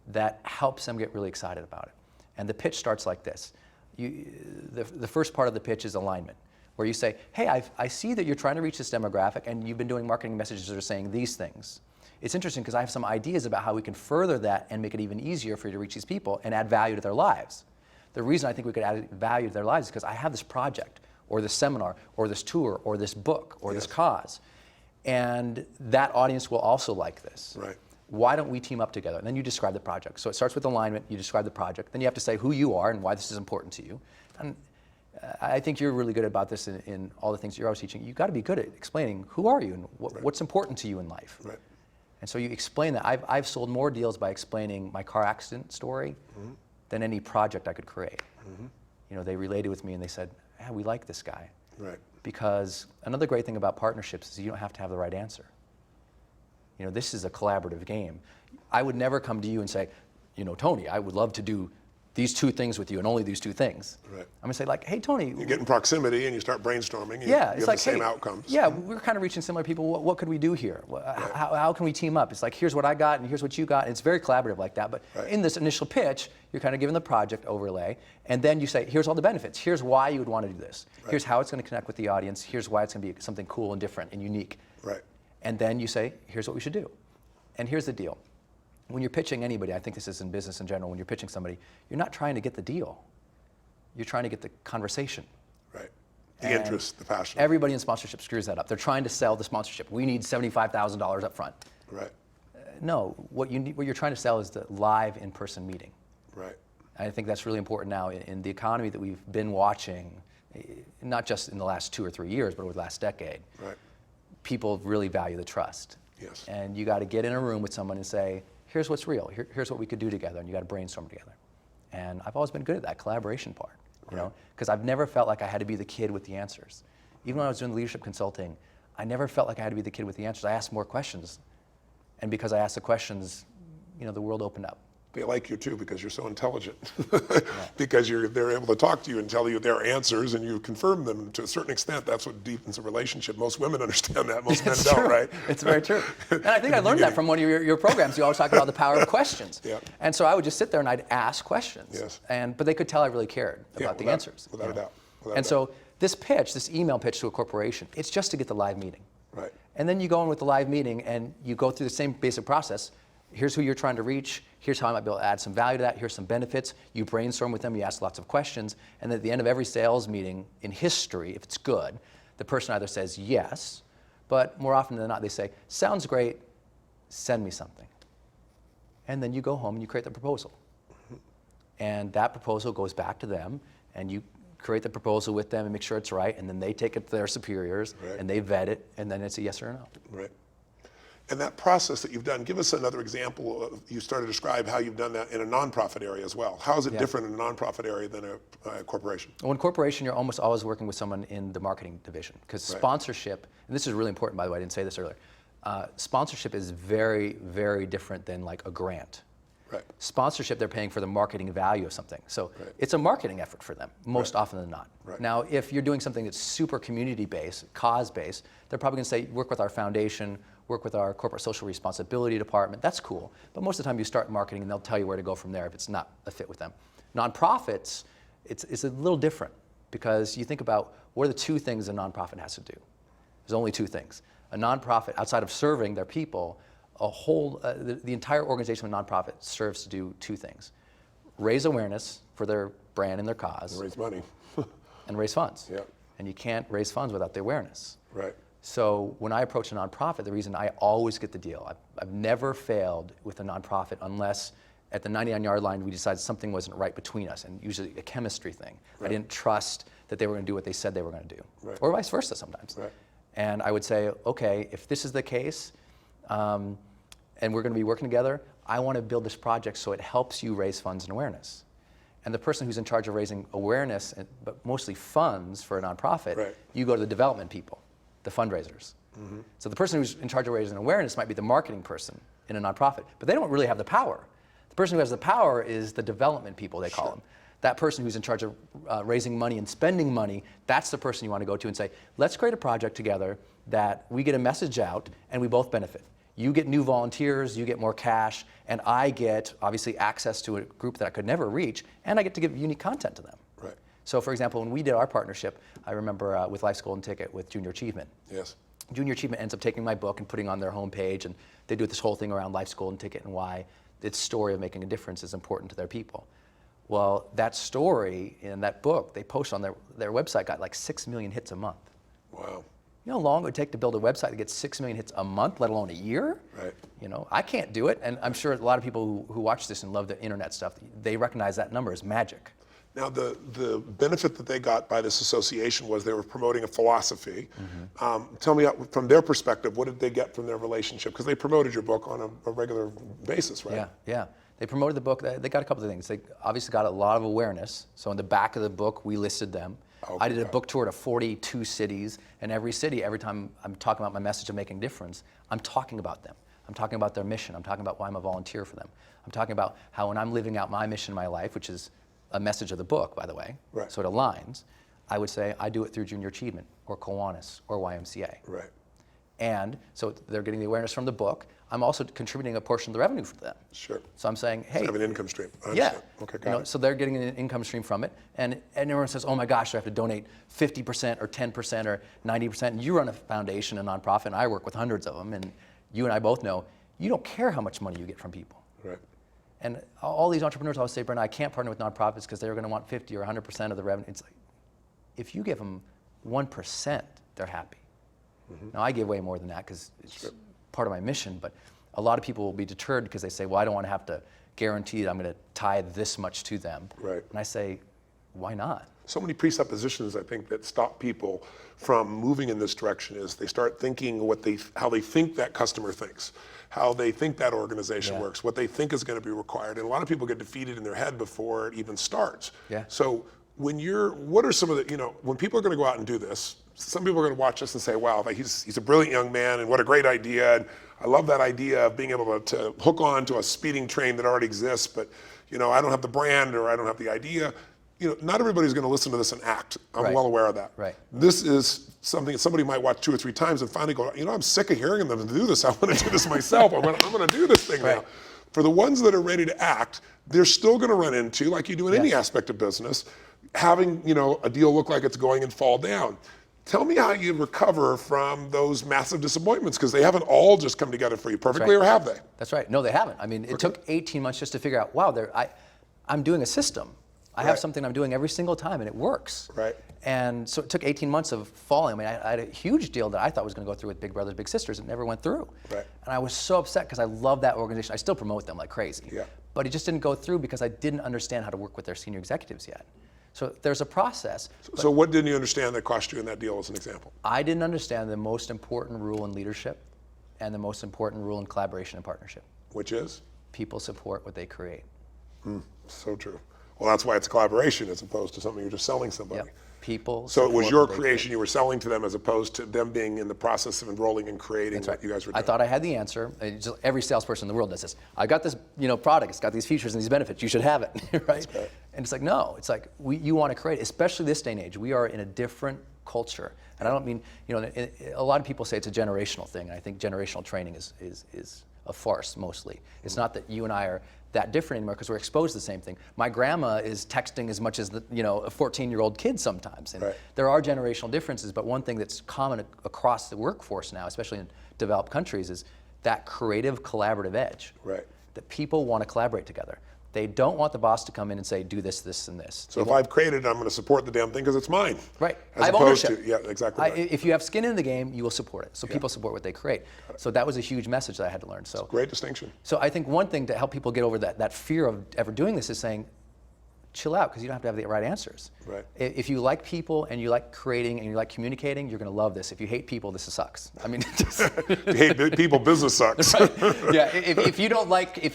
that helps them get really excited about it. And the pitch starts like this. The first part of the pitch is alignment, where you say, hey, I see that you're trying to reach this demographic, and you've been doing marketing messages that are saying these things. It's interesting because I have some ideas about how we can further that and make it even easier for you to reach these people and add value to their lives. The reason I think we could add value to their lives is because I have this project, or this seminar, or this tour, or this book, or this cause. And that audience will also like this. Right. Why don't we team up together? And then you describe the project. So it starts with alignment, you describe the project, then you have to say who you are and why this is important to you. And I think you're really good about this in all the things you're always teaching. You've got to be good at explaining who are you and what's important to you in life. Right. And so you explain that. I've sold more deals by explaining my car accident story than any project I could create. They related with me and they said, hey, we like this guy. Right. Because another great thing about partnerships is you don't have to have the right answer. This is a collaborative game. I would never come to you and say, Tony, I would love to do these 2 things with you and only these 2 things. Right. I'm going to say like, hey, Tony. You get in proximity and you start brainstorming. You It's have like, the same hey, outcomes. Yeah, we're kind of reaching similar people. What could we do here? How can we team up? It's like, here's what I got and here's what you got. And it's very collaborative like that. But in this initial pitch, you're kind of given the project overlay. And then you say, here's all the benefits. Here's why you would want to do this. Right. Here's how it's going to connect with the audience. Here's why it's going to be something cool and different and unique. Right. And then you say, here's what we should do. And here's the deal. When you're pitching anybody, I think this is in business in general, when you're pitching somebody, you're not trying to get the deal. You're trying to get the conversation. Right. The interest, the passion. Everybody in sponsorship screws that up. They're trying to sell the sponsorship. We need $75,000 up front. Right. No, what you're trying to sell is the live in-person meeting. Right. And I think that's really important now in the economy that we've been watching, not just in the last 2 or 3 years, but over the last decade. Right. People really value the trust. Yes. And you got to get in a room with someone and say, here's what's real. Here's what we could do together. And you got to brainstorm together. And I've always been good at that collaboration part, because I've never felt like I had to be the kid with the answers. Even when I was doing leadership consulting, I never felt like I had to be the kid with the answers. I asked more questions. And because I asked the questions, the world opened up. They like you too because you're so intelligent. Because they're able to talk to you and tell you their answers, and you confirm them. To a certain extent, that's what deepens a relationship. Most women understand that. Most men don't, true. right? It's very true. And I think I learned that from one of your programs. You always talk about the power of questions. Yeah. And so I would just sit there and I'd ask questions. Yes. But they could tell I really cared about the answers. Without a doubt. And so this pitch, this email pitch to a corporation, it's just to get the live meeting. Right. And then you go in with the live meeting and you go through the same basic process. Here's who you're trying to reach. Here's how I might be able to add some value to that. Here's some benefits. You brainstorm with them. You ask lots of questions. And at the end of every sales meeting in history, if it's good, the person either says yes, but more often than not, they say, sounds great, send me something. And then you go home and you create the proposal. And that proposal goes back to them, and you create the proposal with them and make sure it's right, and then they take it to their superiors, right. and they vet it, and then it's a yes or a no. Right. And that process that you've done, give us another example. You started to describe how you've done that in a nonprofit area as well. How is it different in a nonprofit area than a corporation? Well, in corporation, you're almost always working with someone in the marketing division, because sponsorship, and this is really important, by the way, I didn't say this earlier, sponsorship is very, very different than like a grant. Right. Sponsorship, they're paying for the marketing value of something. So it's a marketing effort for them, most often than not. Right. Now, if you're doing something that's super community-based, cause-based, they're probably going to say, work with our foundation, work with our corporate social responsibility department. That's cool. But most of the time you start marketing and they'll tell you where to go from there if it's not a fit with them. Nonprofits, it's a little different, because you think about what are the two things a nonprofit has to do. There's only two things. A nonprofit, outside of serving their people, the entire organization of a nonprofit serves to do two things: raise awareness for their brand and their cause, And raise money. and raise funds. Yeah. And you can't raise funds without the awareness. Right. So when I approach a nonprofit, the reason I always get the deal, I've never failed with a nonprofit unless at the 99-yard line we decided something wasn't right between us, and usually a chemistry thing. I didn't trust that they were going to do what they said they were going to do, or vice versa sometimes. Right. And I would say, okay, if this is the case, and we're going to be working together, I want to build this project so it helps you raise funds and awareness. And the person who's in charge of raising awareness, but mostly funds for a nonprofit, you go to the development people, the fundraisers. So the person who's in charge of raising awareness might be the marketing person in a nonprofit, but they don't really have the power. The person who has the power is the development people, they call them. That person who's in charge of raising money and spending money, that's the person you want to go to and say, let's create a project together that we get a message out and we both benefit. You get new volunteers, you get more cash, and I get, obviously, access to a group that I could never reach, and I get to give unique content to them. Right. So, for example, when we did our partnership, I remember with Life's Golden Ticket with Junior Achievement. Yes. Junior Achievement ends up taking my book and putting it on their homepage, and they do this whole thing around Life's Golden Ticket and why its story of making a difference is important to their people. Well, that story in that book, they post on their website, got like 6 million hits a month. Wow. You know how long it would take to build a website that gets 6 million hits a month, let alone a year? Right. You know, I can't do it, and I'm sure a lot of people who watch this and love the internet stuff, they recognize that number as magic. Now, the benefit that they got by this association was they were promoting a philosophy. Tell me, from their perspective, what did they get from their relationship? Because they promoted your book on a regular basis, right? Yeah. They promoted the book. They got a couple of things. They obviously got a lot of awareness. So in the back of the book, we listed them. I did a book tour to 42 cities, and every city, every time I'm talking about my message of making a difference, I'm talking about them. I'm talking about their mission. I'm talking about why I'm a volunteer for them. I'm talking about how when I'm living out my mission in my life, which is a message of the book, by the way, so it aligns, I would say I do it through Junior Achievement or Kiwanis or YMCA. Right. And so they're getting the awareness from the book. I'm also contributing a portion of the revenue for them. Sure. So I'm saying, hey. So have an income stream. Yeah. Okay, got it. So they're getting an income stream from it. And everyone says, oh my gosh, I have to donate 50% or 10% or 90%. And you run a foundation, a nonprofit, and I work with hundreds of them. And you and I both know, you don't care how much money you get from people. Right. And all these entrepreneurs always say, Brendon, I can't partner with nonprofits because they're going to want 50 or 100% of the revenue. It's like, if you give them 1%, they're happy. Now, I give way more than that because it's part of my mission, but a lot of people will be deterred because they say, well, I don't want to have to guarantee that I'm going to tithe this much to them. Right. And I say, why not? So many presuppositions, I think, that stop people from moving in this direction is they start thinking how they think that customer thinks, how they think that organization works, what they think is going to be required. And a lot of people get defeated in their head before it even starts. Yeah. So what are some of the, when people are going to go out and do this, some people are going to watch this and say, wow, he's a brilliant young man and what a great idea. And I love that idea of being able to hook on to a speeding train that already exists, but I don't have the brand or I don't have the idea. Not everybody's going to listen to this and act. I'm well aware of that. Right. This is something that somebody might watch 2 or 3 times and finally go, I'm sick of hearing them do this. I want to do this myself. I'm going to do this thing now. For the ones that are ready to act, they're still going to run into, like you do in any aspect of business, having a deal look like it's going and fall down. Tell me how you recover from those massive disappointments, because they haven't all just come together for you perfectly, or have they? That's right. No, they haven't. I mean, it took 18 months just to figure out, wow, I'm doing a system. I have something I'm doing every single time, and it works. Right. And so it took 18 months of falling. I mean, I had a huge deal that I thought was going to go through with Big Brothers Big Sisters. It never went through. Right. And I was so upset because I love that organization. I still promote them like crazy. Yeah. But it just didn't go through because I didn't understand how to work with their senior executives yet. So there's a process. So what didn't you understand that cost you in that deal as an example? I didn't understand the most important rule in leadership and the most important rule in collaboration and partnership. Which is? People support what they create. So true. Well, that's why it's collaboration as opposed to something you're just selling somebody. Yep. People. So it was support your what they creation create. you were selling to them as opposed to them being in the process of enrolling and creating what you guys were doing. I thought I had the answer. Every salesperson in the world does this. I got this, product. It's got these features and these benefits. You should have it, right? And it's like, no. It's like you want to create, especially this day and age. We are in a different culture, and I don't mean, a lot of people say it's a generational thing. And I think generational training is a farce mostly. It's not that you and I are that different anymore because we're exposed to the same thing. My grandma is texting as much as a 14-year-old kid sometimes. And there are generational differences, but one thing that's common across the workforce now, especially in developed countries, is that creative collaborative edge. Right. That people want to collaborate together. They don't want the boss to come in and say, do this, this, and this. So if I've created it, I'm going to support the damn thing because it's mine. Right. As I have opposed ownership. to, yeah, exactly right. If you have skin in the game, you will support it. So people support what they create. So that was a huge message that I had to learn. So great distinction. So I think one thing to help people get over that fear of ever doing this is saying, chill out, because you don't have to have the right answers. Right. If you like people and you like creating and you like communicating, you're going to love this. If you hate people, this sucks. I mean, If you hate people, business sucks. Right. Yeah. If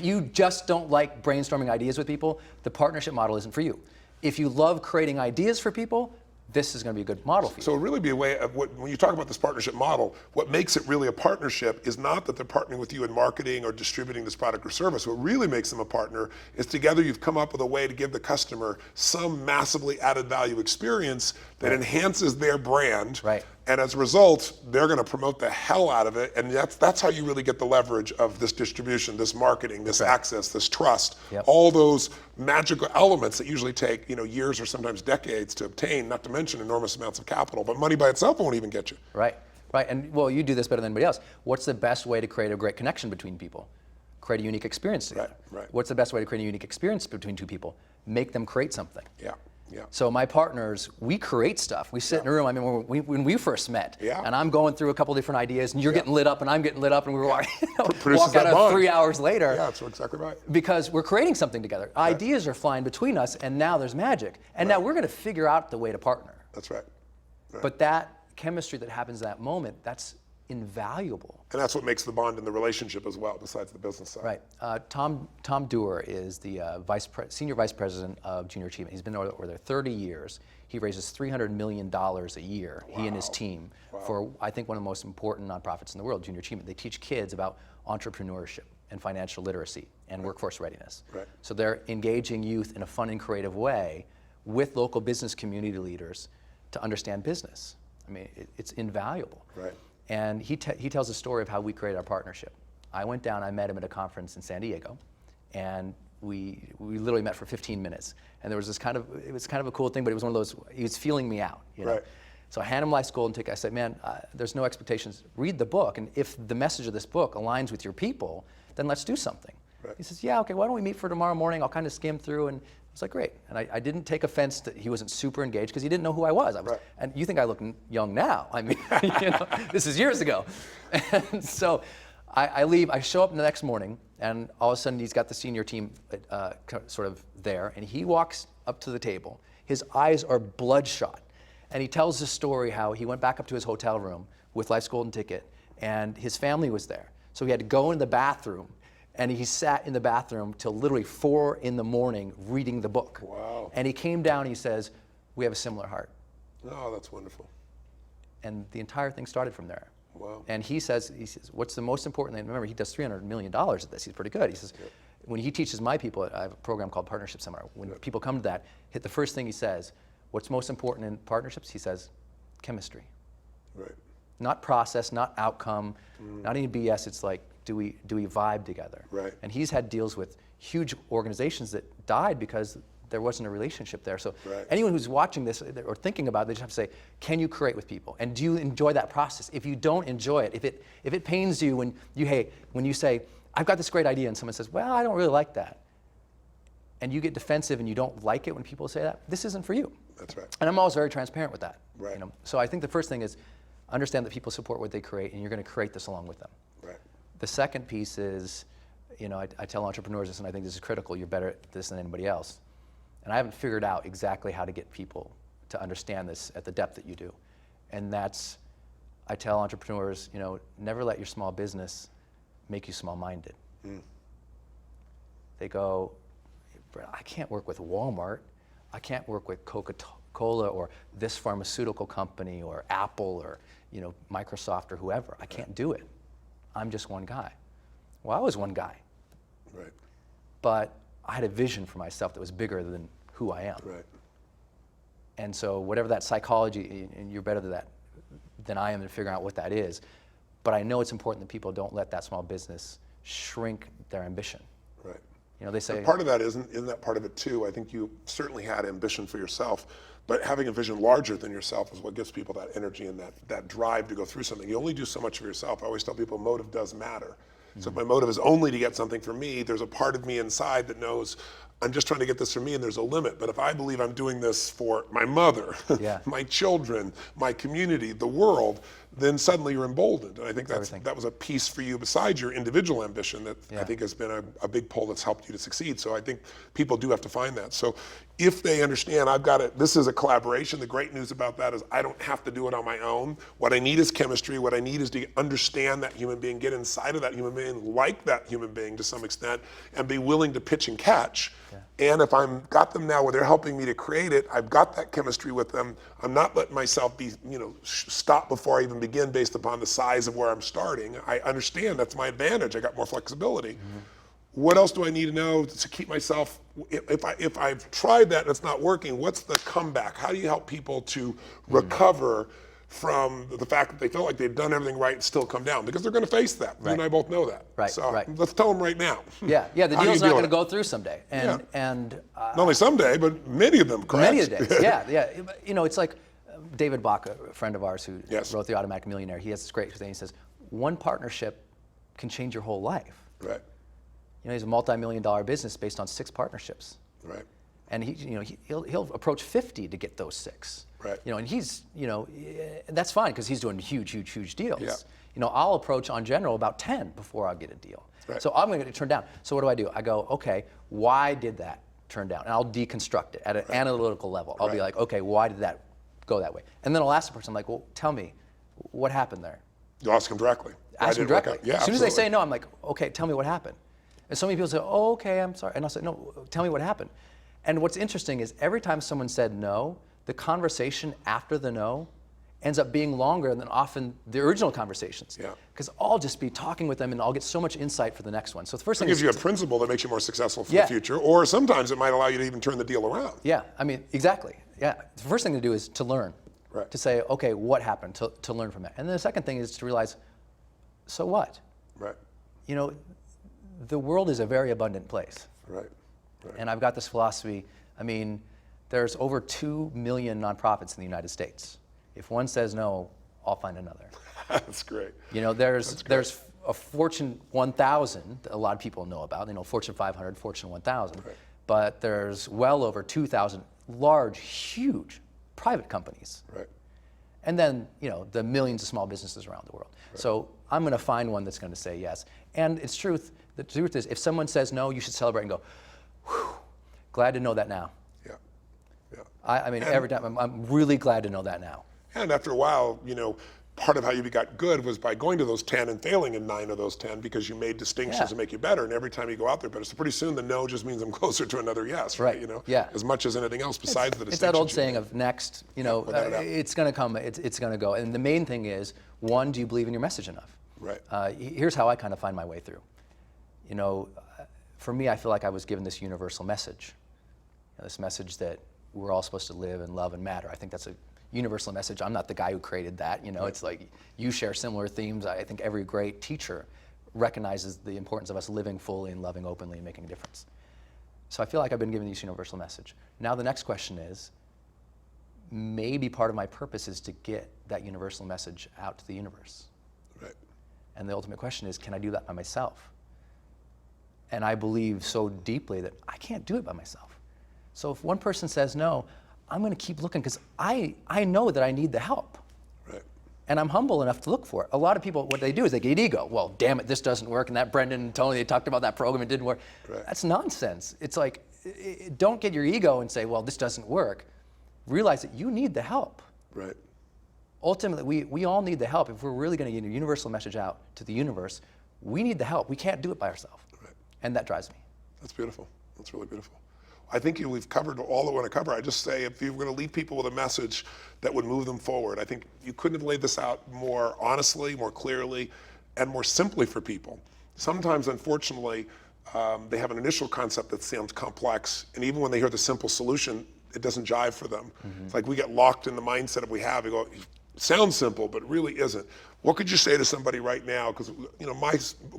you just don't like brainstorming ideas with people, the partnership model isn't for you. If you love creating ideas for people, this is going to be a good model for you. So it would really be a way of when you talk about this partnership model, what makes it really a partnership is not that they're partnering with you in marketing or distributing this product or service. What really makes them a partner is together you've come up with a way to give the customer some massively added value experience that enhances their brand. Right. And as a result, they're going to promote the hell out of it. And that's how you really get the leverage of this distribution, this marketing, this access, this trust, all those magical elements that usually take years or sometimes decades to obtain, not to mention enormous amounts of capital. But money by itself won't even get you. Right. Right. And well, you do this better than anybody else. What's the best way to create a great connection between people? Create a unique experience together. Right. What's the best way to create a unique experience between two people? Make them create something. Yeah. Yeah. So my partners, we create stuff. We sit in a room. I mean, when we first met, and I'm going through a couple different ideas, and you're getting lit up, and I'm getting lit up, and we walk out of 3 hours later. Yeah, that's exactly right. Because we're creating something together. Ideas are flying between us, and now there's magic. And now we're going to figure out the way to partner. That's right. But that chemistry that happens in that moment, that's invaluable. And that's what makes the bond in the relationship as well, besides the business side. Right. Tom Dewar is the senior vice president of Junior Achievement. He's been over there 30 years. He raises $300 million a year, he and his team, for I think one of the most important nonprofits in the world, Junior Achievement. They teach kids about entrepreneurship and financial literacy and workforce readiness. Right. So they're engaging youth in a fun and creative way with local business community leaders to understand business. I mean, it's invaluable. Right. And he tells a story of how we created our partnership. I went down, I met him at a conference in San Diego, and we literally met for 15 minutes. And there was it was kind of a cool thing, but it was one of those, he was feeling me out, Right. So I handed him Life's Golden Ticket. I said, man, there's no expectations. Read the book, and if the message of this book aligns with your people, then let's do something. Right. He says, yeah, okay, why don't we meet for tomorrow morning? I'll kind of skim through, and I was like, great. And I didn't take offense that he wasn't super engaged because he didn't know who I was. And you think I look young now. I mean, this is years ago. And so I leave, I show up the next morning, and all of a sudden he's got the senior team sort of there, and he walks up to the table. His eyes are bloodshot. And he tells the story how he went back up to his hotel room with Life's Golden Ticket, and his family was there. So he had to go in the bathroom, and he sat in the bathroom till literally 4 a.m. reading the book. Wow. And he came down and he says, we have a similar heart. Oh, that's wonderful. And the entire thing started from there. Wow. And he says, what's the most important thing? Remember, he does $300 million at this. He's pretty good. He says, when he teaches my people, I have a program called Partnership Seminar. When people come to that, the first thing he says, what's most important in partnerships? He says, chemistry. Right. Not process, not outcome, not any BS. It's like, do we vibe together? Right. And he's had deals with huge organizations that died because there wasn't a relationship there. So anyone who's watching this or thinking about it, they just have to say, can you create with people? And do you enjoy that process? If you don't enjoy it, if it pains you when you say, I've got this great idea, and someone says, well, I don't really like that, and you get defensive and you don't like it when people say that, this isn't for you. That's right. And I'm always very transparent with that. Right. So I think the first thing is understand that people support what they create, and you're going to create this along with them. Right. The second piece is, I tell entrepreneurs this, and I think this is critical, you're better at this than anybody else. And I haven't figured out exactly how to get people to understand this at the depth that you do. And that's, I tell entrepreneurs, never let your small business make you small-minded. They go, I can't work with Walmart. I can't work with Coca-Cola or this pharmaceutical company or Apple or Microsoft or whoever. I can't do it. I'm just one guy. Well, I was one guy. Right. But I had a vision for myself that was bigger than who I am. Right. And so whatever that psychology, and you're better than I am in figuring out what that is, but I know it's important that people don't let that small business shrink their ambition. Right. They say... And part of that isn't that part of it too? I think you certainly had ambition for yourself, but having a vision larger than yourself is what gives people that energy and that drive to go through something. You only do so much for yourself. I always tell people motive does matter. So if my motive is only to get something for me, there's a part of me inside that knows I'm just trying to get this for me and there's a limit. But if I believe I'm doing this for my mother, my children, my community, the world, then suddenly you're emboldened. And I think that was a piece for you besides your individual ambition that I think has been a big pull that's helped you to succeed. So I think people do have to find that. So if they understand, this is a collaboration. The great news about that is I don't have to do it on my own. What I need is chemistry. What I need is to understand that human being, get inside of that human being, like that human being to some extent, and be willing to pitch and catch. And if I've got them now where they're helping me to create it, I've got that chemistry with them. I'm not letting myself be, stop before I even begin based upon the size of where I'm starting. I understand that's my advantage. I got more flexibility. What else do I need to know to keep myself, if I've tried that and it's not working, what's the comeback? How do you help people to recover from the fact that they felt like they've done everything right and still come down? Because they're going to face that. You and I both know that. Right. So let's tell them right now. The deal's not going to go through someday. And not only someday, but many of them, correct? Many of the days, it's like David Bach, a friend of ours who wrote The Automatic Millionaire, he has this great thing. He says, one partnership can change your whole life. Right. He's a multi-million-dollar business based on 6 partnerships. Right. And he'll approach 50 to get those 6. Right. And he's, that's fine because he's doing huge deals. Yeah. I'll approach on general about 10 before I'll get a deal. Right. So I'm going to get it turned down. So what do? I go, okay, why did that turn down? And I'll deconstruct it at an analytical level. I'll be like, okay, why did that go that way? And then I'll ask the person, I'm like, well, tell me, what happened there? You ask them directly. Ask them directly. Yeah, as soon as they say no, I'm like, okay, tell me what happened. And so many people say, oh, okay, I'm sorry. And I'll say, no, tell me what happened. And what's interesting is every time someone said no, the conversation after the no ends up being longer than often the original conversations. Yeah. Because I'll just be talking with them and I'll get so much insight for the next one. So the first thing gives is you a principle that makes you more successful for the future, or sometimes it might allow you to even turn the deal around. Yeah, exactly. Yeah, the first thing to do is to learn. Right. To say, okay, what happened, to learn from that. And then the second thing is to realize, so what? Right. The world is a very abundant place. Right. And I've got this philosophy, there's over 2 million nonprofits in the United States. If one says no, I'll find another. That's great. There's a Fortune 1000 that a lot of people know about, Fortune 500, Fortune 1000, but there's well over 2,000 large, huge private companies. Right. And then, the millions of small businesses around the world. Right. So I'm going to find one that's going to say yes. And the truth is, if someone says no, you should celebrate and go, whew, glad to know that now. Yeah. Every time, I'm really glad to know that now. And after a while, part of how you got good was by going to those 10 and failing in 9 of those 10 because you made distinctions to make you better. And every time you go out there better. So pretty soon the no just means I'm closer to another yes, right? You know, yeah. As much as anything else besides the distinctions. It's that old saying of next, you know, it's going to come, it's going to go. And the main thing is, one, do you believe in your message enough? Right. Here's how I kind of find my way through. You know, for me, I feel like I was given this universal message. This message that we're all supposed to live and love and matter. I think that's a universal message. I'm not the guy who created that. You know, it's like you share similar themes. I think every great teacher recognizes the importance of us living fully and loving openly and making a difference. So I feel like I've been given this universal message. Now the next question is, maybe part of my purpose is to get that universal message out to the universe. Right. And the ultimate question is, can I do that by myself? And I believe so deeply that I can't do it by myself. So if one person says no, I'm going to keep looking because I know that I need the help. Right. And I'm humble enough to look for it. A lot of people, what they do is they get ego. Well, damn it, this doesn't work. And that Brendon and Tony, they talked about that program, it didn't work. Right. That's nonsense. It's like, don't get your ego and say, well, this doesn't work. Realize that you need the help. Right. Ultimately, we all need the help. If we're really going to get a universal message out to the universe, we need the help. We can't do it by ourselves. Right. And that drives me. That's beautiful. That's really beautiful. I think we've covered all that we want to cover. I just say if you're going to leave people with a message that would move them forward, I think you couldn't have laid this out more honestly, more clearly, and more simply for people. Sometimes, unfortunately, they have an initial concept that sounds complex, and even when they hear the simple solution, it doesn't jive for them. Mm-hmm. It's like we get locked in the mindset that we have. We go, it sounds simple, but it really isn't. What could you say to somebody right now? Because you know, my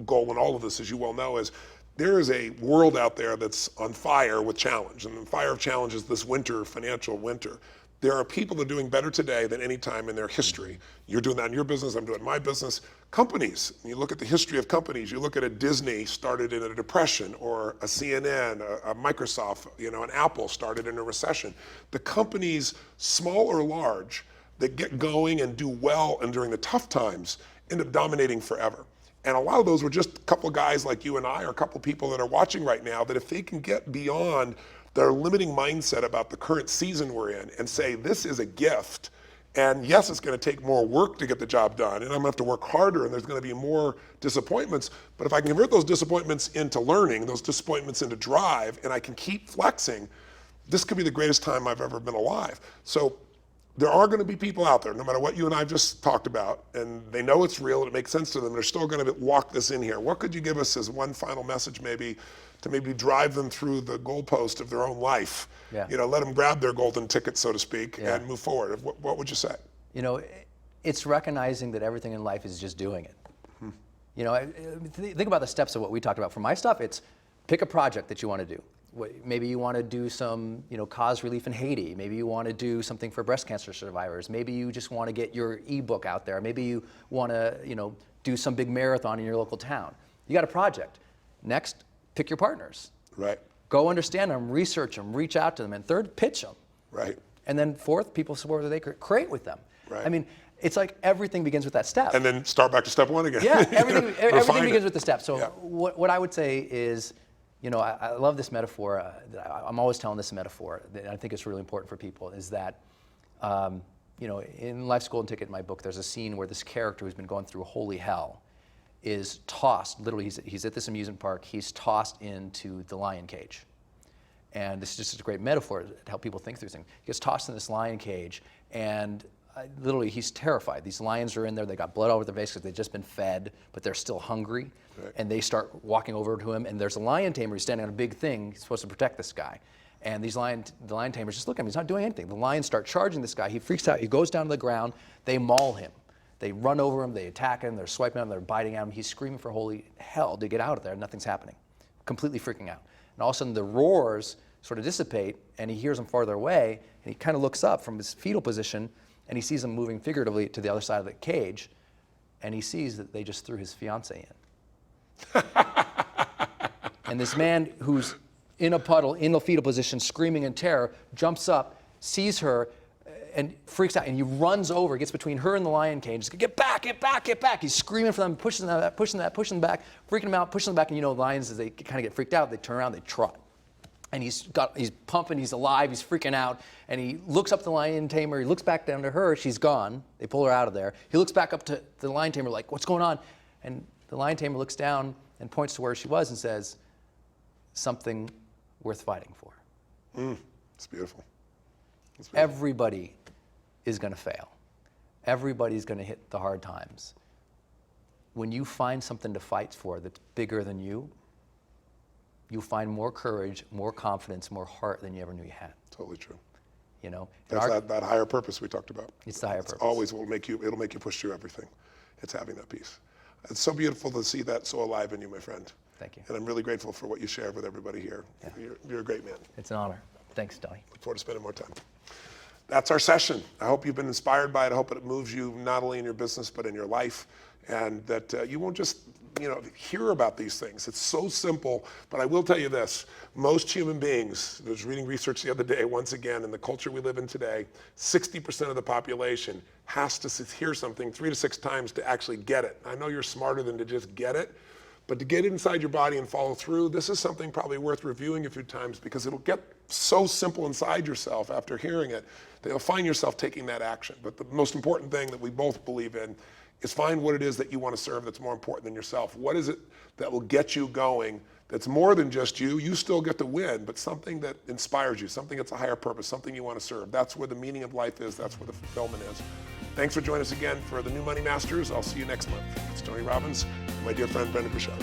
goal in all of this, as you well know, is there is a world out there that's on fire with challenge, and the fire of challenge is this winter, financial winter. There are people that are doing better today than any time in their history. You're doing that in your business, I'm doing my business. Companies, you look at the history of companies, you look at a Disney started in a depression, or a CNN, a Microsoft, you know, an Apple started in a recession. The companies, small or large, that get going and do well and during the tough times end up dominating forever. And a lot of those were just a couple of guys like you and I, or a couple of people that are watching right now, that if they can get beyond their limiting mindset about the current season we're in and say, this is a gift, and yes, it's going to take more work to get the job done, and I'm going to have to work harder, and there's going to be more disappointments, but if I can convert those disappointments into learning, those disappointments into drive, and I can keep flexing, this could be the greatest time I've ever been alive. So there are going to be people out there, no matter what you and I have just talked about, and they know it's real and it makes sense to them, they're still going to walk this in here. What could you give us as one final message maybe to maybe drive them through the goalpost of their own life? Yeah. You know, let them grab their golden ticket, so to speak, Yeah. and move forward. What would you say? You know, it's recognizing that everything in life is just doing it. You know, think about the steps of what we talked about. For my stuff, it's pick a project that you want to do. Maybe you want to do some, you know, cause relief in Haiti. Maybe you want to do something for breast cancer survivors. Maybe you just want to get your ebook out there. Maybe you want to, you know, do some big marathon in your local town. You got a project. Next, pick your partners. Right. Go understand them, research them, reach out to them. And third, pitch them. Right. And then fourth, people support that they create with them. Right. I mean, it's like everything begins with that step. And then start back to step one again. Yeah, everything, everything begins it. with the step. So Yeah. what I would say is, you know, I love this metaphor. I'm always telling this metaphor that I think it's really important for people, is that, you know, in Life's Golden Ticket, in my book, there's a scene where this character who's been going through holy hell is tossed, literally he's at this amusement park, he's tossed into the lion cage. And this is just a great metaphor to help people think through things. He gets tossed in this lion cage, and literally he's terrified. These lions are in there, they got blood all over their face because they've just been fed, but they're still hungry. Right. And they start walking over to him, and there's a lion tamer who's standing on a big thing. He's supposed to protect this guy. And the lion tamers just look at him, he's not doing anything. The lions start charging this guy, he freaks out, he goes down to the ground, they maul him. They run over him, they attack him, they're swiping him, they're biting at him. He's screaming for holy hell to get out of there, nothing's happening. Completely freaking out. And all of a sudden the roars sort of dissipate, and he hears them farther away, and he kind of looks up from his fetal position, and he sees them moving figuratively to the other side of the cage, and he sees that they just threw his fiancée in. And this man who's in a puddle, in the fetal position, screaming in terror, jumps up, sees her, and freaks out, and he runs over, gets between her and the lion cage, just, get back, get back, get back. He's screaming for them, pushing them back, pushing them back, freaking them out, pushing them back, and you know, lions, as they kind of get freaked out, they turn around, they trot. And he's pumping, he's alive, he's freaking out, and he looks up the lion tamer, he looks back down to her, she's gone, they pull her out of there. He looks back up to the lion tamer like, what's going on? And the lion tamer looks down and points to where she was and says, something worth fighting for. It's beautiful. It's beautiful. Everybody is gonna fail. Everybody's gonna hit the hard times. When you find something to fight for that's bigger than you, you'll find more courage, more confidence, more heart than you ever knew you had. Totally true. You know, That's that higher purpose we talked about. It's the higher purpose. Always it'll make you push through everything. It's having that peace. It's so beautiful to see that so alive in you, my friend. Thank you. And I'm really grateful for what you shared with everybody here. Yeah. You're a great man. It's an honor. Thanks, Donnie. Look forward to spending more time. That's our session. I hope you've been inspired by it. I hope it moves you not only in your business, but in your life. And that you won't just hear about these things. It's so simple, but I will tell you this. Most human beings, I was reading research the other day, once again, in the culture we live in today, 60% of the population has to hear something 3 to 6 times to actually get it. I know you're smarter than to just get it, but to get it inside your body and follow through, this is something probably worth reviewing a few times because it'll get so simple inside yourself after hearing it that you'll find yourself taking that action. But the most important thing that we both believe in is find what it is that you want to serve that's more important than yourself. What is it that will get you going that's more than just you? You still get to win, but something that inspires you, something that's a higher purpose, something you want to serve. That's where the meaning of life is. That's where the fulfillment is. Thanks for joining us again for the New Money Masters. I'll see you next month. It's Tony Robbins and my dear friend, Brendon Burchard.